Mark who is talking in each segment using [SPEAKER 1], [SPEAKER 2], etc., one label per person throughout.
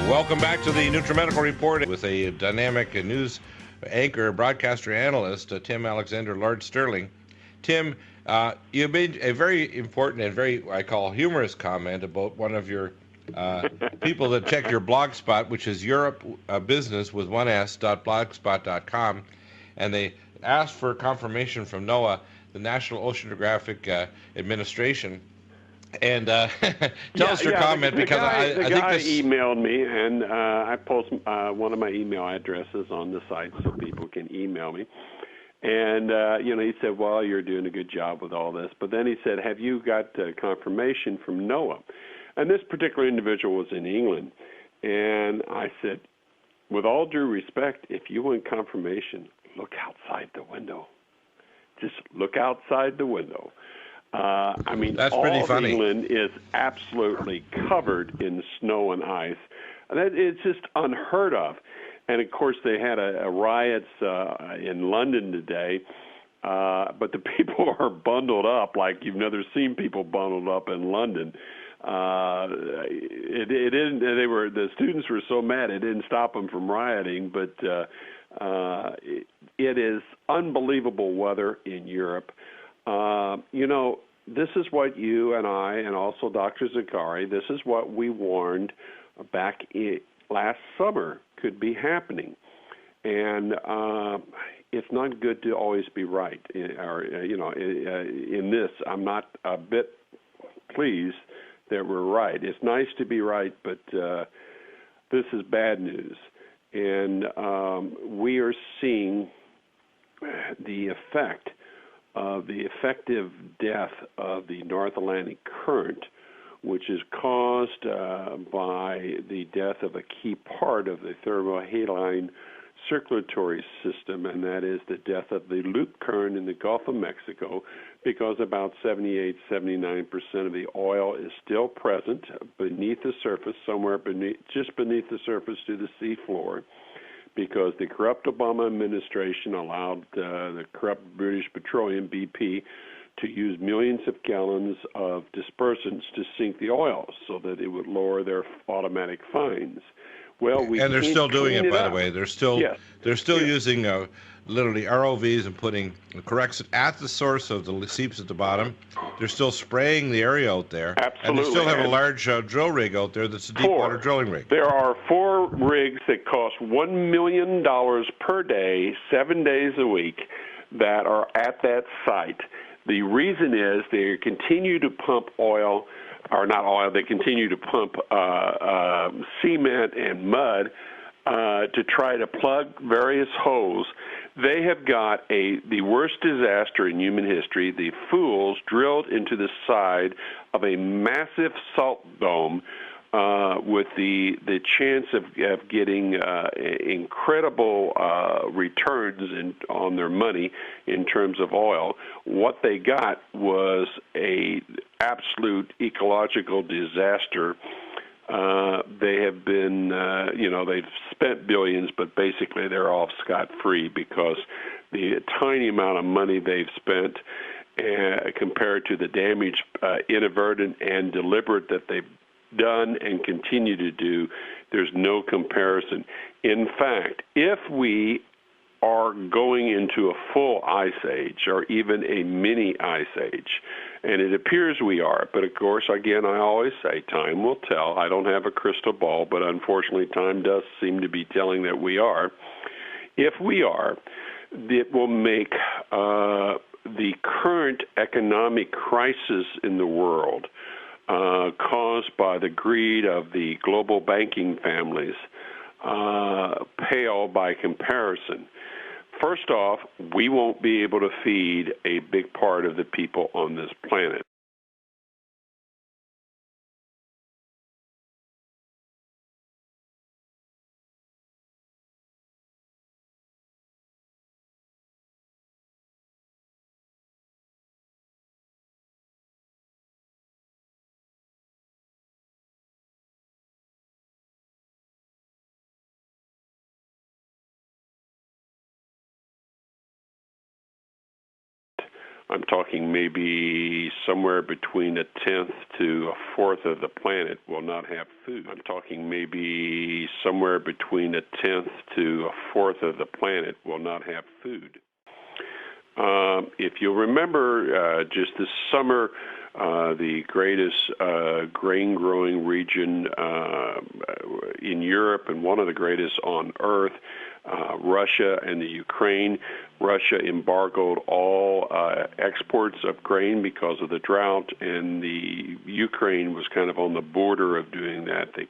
[SPEAKER 1] Welcome back to the NutriMedical Report with a dynamic news anchor, broadcaster, analyst, Tim Alexander Lord Sterling. Tim, you made a very important and very, I call, humorous comment about one of your people that check your blog spot, which is Europe Business with one s.blogspot.com, and they asked for confirmation from NOAA, the National Oceanographic Administration. And tell us your comment, because I think this
[SPEAKER 2] emailed me, and I post one of my email addresses on the site so people can email me. And he said, "Well, you're doing a good job with all this." But then he said, "Have you got confirmation from NOAA?" And this particular individual was in England, and I said, "With all due respect, if you want confirmation, look outside the window. Just look outside the window."
[SPEAKER 1] That's pretty funny.
[SPEAKER 2] England is absolutely covered in snow and ice. And it's just unheard of. And, of course, they had a riots in London today, but the people are bundled up like you've never seen people bundled up in London. The students were so mad it didn't stop them from rioting, but it is unbelievable weather in Europe. This is what you and I, and also Dr. Zakari, this is what we warned back last summer could be happening. And it's not good to always be right. In this, I'm not a bit pleased that we're right. It's nice to be right, but this is bad news. And we are seeing the effect of the effective death of the North Atlantic Current, which is caused by the death of a key part of the thermohaline circulatory system, and that is the death of the loop current in the Gulf of Mexico, because about 78-79% of the oil is still present beneath the surface, somewhere just beneath the surface to the seafloor, because the corrupt Obama administration allowed the corrupt British Petroleum, BP, to use millions of gallons of dispersants to sink the oil so that it would lower their automatic fines. Well,
[SPEAKER 1] and they're still doing it, by the way. They're still using literally ROVs and putting correction at the source of the seeps at the bottom. They're still spraying the area out there.
[SPEAKER 2] Absolutely.
[SPEAKER 1] And they still have a large drill rig out there that's a deep water drilling rig.
[SPEAKER 2] There are 4 rigs that cost $1 million per day, 7 days a week, that are at that site. The reason is they continue to pump oil, or not oil, they continue to pump cement and mud to try to plug various holes. They have got the worst disaster in human history. The fools drilled into the side of a massive salt dome with the chance of getting incredible returns on their money in terms of oil. What they got was a absolute ecological disaster. They have been, they've spent billions, but basically they're off scot-free because the tiny amount of money they've spent compared to the damage, inadvertent and deliberate, that they've done and continue to do, there's no comparison. In fact, if we are going into a full ice age or even a mini ice age, and it appears we are, but of course, again, I always say time will tell. I don't have a crystal ball, but unfortunately time does seem to be telling that we are. If we are, it will make the current economic crisis in the world caused by the greed of the global banking families pale by comparison. First off, we won't be able to feed a big part of the people on this planet. I'm talking maybe somewhere between a tenth to a fourth of the planet will not have food. I'm talking maybe somewhere between a tenth to a fourth of the planet will not have food. If you'll remember, just this summer, the greatest grain-growing region in Europe and one of the greatest on Earth, Russia and the Ukraine. Russia embargoed all exports of grain because of the drought, and the Ukraine was kind of on the border of doing that. They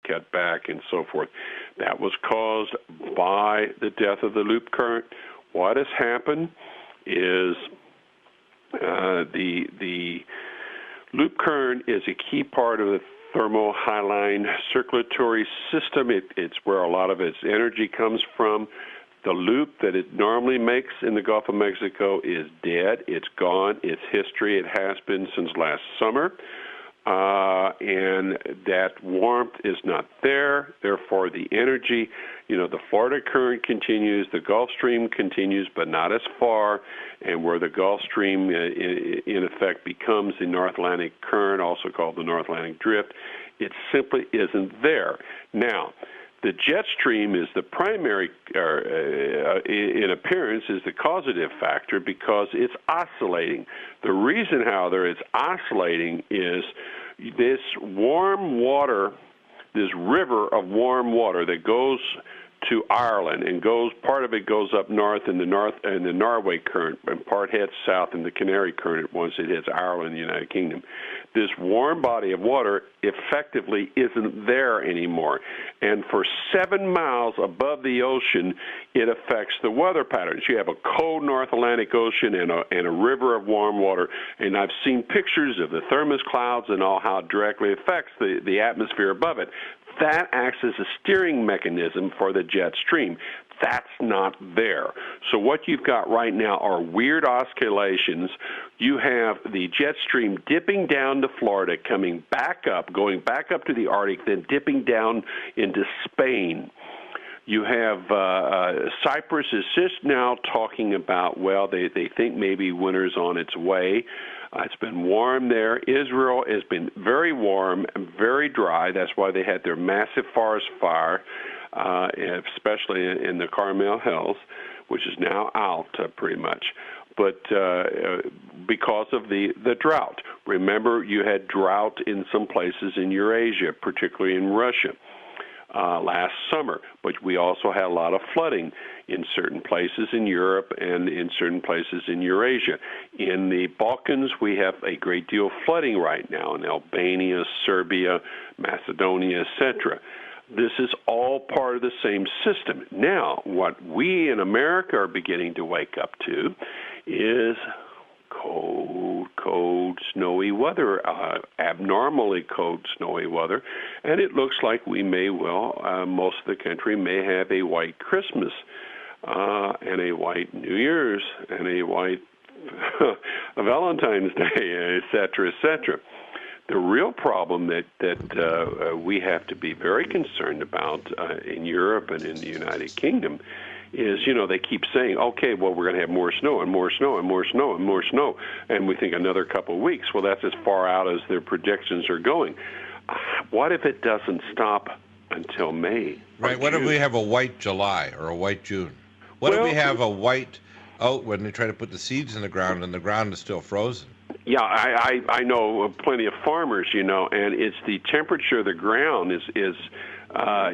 [SPEAKER 2] cut back and so forth. That was caused by the death of the loop current. What has happened is the loop current is a key part of the thermohaline circulatory system. It's where a lot of its energy comes from. The loop that it normally makes in the Gulf of Mexico is dead. It's gone. It's history. It has been since last summer. And that warmth is not there. Therefore, the energy, the Florida current continues, the Gulf Stream continues, but not as far. And where the Gulf Stream, in effect, becomes the North Atlantic current, also called the North Atlantic drift, it simply isn't there. Now, the jet stream is the primary, in appearance, is the causative factor because it's oscillating. The reason, however, it's oscillating is this warm water, this river of warm water that goes to Ireland and part of it goes up north in the Norway current, and part heads south in the Canary current once it hits Ireland, the United Kingdom. This warm body of water effectively isn't there anymore. And for 7 miles above the ocean, it affects the weather patterns. You have a cold North Atlantic Ocean and a river of warm water, and I've seen pictures of the thermos clouds and all how it directly affects the atmosphere above it. That acts as a steering mechanism for the jet stream. That's not there. So what you've got right now are weird oscillations. You have the jet stream dipping down to Florida, coming back up, going back up to the Arctic, then dipping down into Spain. You have Cyprus is just now talking about, well, they think maybe winter's on its way. It's been warm there. Israel has been very warm and very dry. That's why they had their massive forest fire, especially in the Carmel Hills, which is now out pretty much. But because of the drought. Remember, you had drought in some places in Eurasia, particularly in Russia. Last summer, but we also had a lot of flooding in certain places in Europe and in certain places in Eurasia. In the Balkans, we have a great deal of flooding right now in Albania, Serbia, Macedonia, etc. This is all part of the same system. Now, what we in America are beginning to wake up to is cold, snowy weather, abnormally cold, snowy weather, and it looks like we may most of the country may have a white Christmas and a white New Year's and a white Valentine's Day, et cetera, et cetera. The real problem that we have to be very concerned about in Europe and in the United Kingdom is, they keep saying, okay, well, we're going to have more snow and more snow and more snow and more snow, and we think another couple of weeks. Well, that's as far out as their predictions are going. What if it doesn't stop until May?
[SPEAKER 1] Right. What if we have a white July or a white June? What if we have a white out when they try to put the seeds in the ground and the ground is still frozen?
[SPEAKER 2] Yeah, I know plenty of farmers, and it's the temperature of the ground is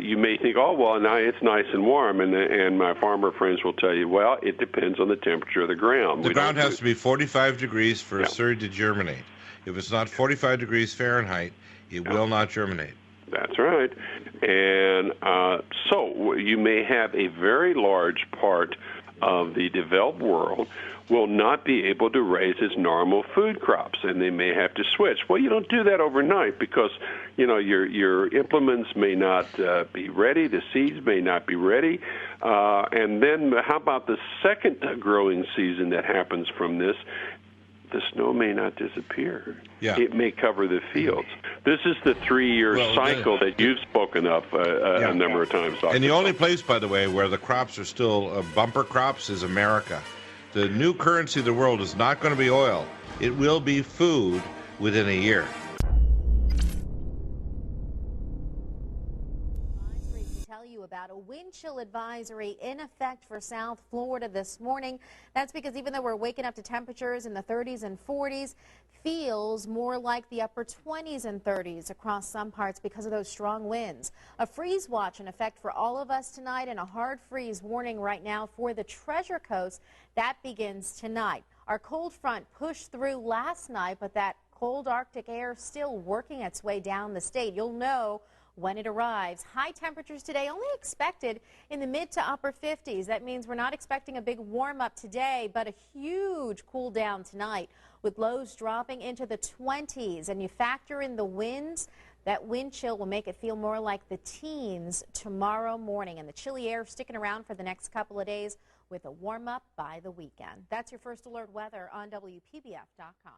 [SPEAKER 2] you may think, oh, well, now it's nice and warm, and my farmer friends will tell you, well, it depends on the temperature of the ground.
[SPEAKER 1] The ground has to be 45 degrees for a seed to germinate. If it's not 45 degrees Fahrenheit, it will not germinate.
[SPEAKER 2] That's right. And so you may have a very large part of the developed world will not be able to raise its normal food crops, and they may have to switch. Well, you don't do that overnight because, your implements may not be ready, the seeds may not be ready, and then how about the second growing season that happens from this? The snow may not disappear.
[SPEAKER 1] Yeah.
[SPEAKER 2] It may cover the fields. This is the 3-year cycle that you've spoken of a number of times, Dr.
[SPEAKER 1] And the only place, by the way, where the crops are still bumper crops is America. The new currency of the world is not going to be oil. It will be food within a year.
[SPEAKER 3] About a wind chill advisory in effect for South Florida this morning. That's because even though we're waking up to temperatures in the 30s and 40s, feels more like the upper 20s and 30s across some parts because of those strong winds. A freeze watch in effect for all of us tonight, and a hard freeze warning right now for the Treasure Coast. That begins tonight. Our cold front pushed through last night, but that cold Arctic air still working its way down the state. You'll know when it arrives. High temperatures today only expected in the mid to upper 50s. That means we're not expecting a big warm up today, but a huge cool down tonight with lows dropping into the 20s. And you factor in the winds, that wind chill will make it feel more like the teens tomorrow morning. And the chilly air sticking around for the next couple of days with a warm up by the weekend. That's your first alert weather on WPBF.com.